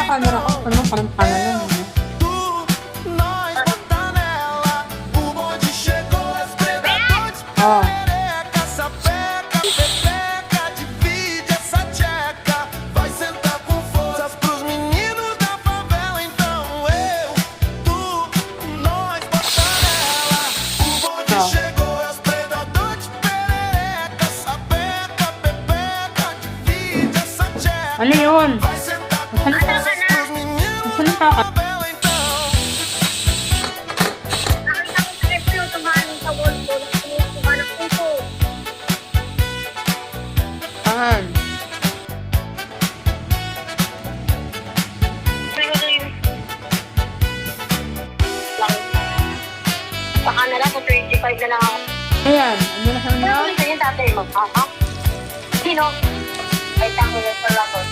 camera ko. Ano naman parang pangalan lang. Oh. Ano yun? Nasaan ka? Nasaan ka? Saan? Baka na lang, 25 na lang ako. Ayan, ano na sa Ano inyo? yung tatay mo? Sino? Ay, tango na sa lakot.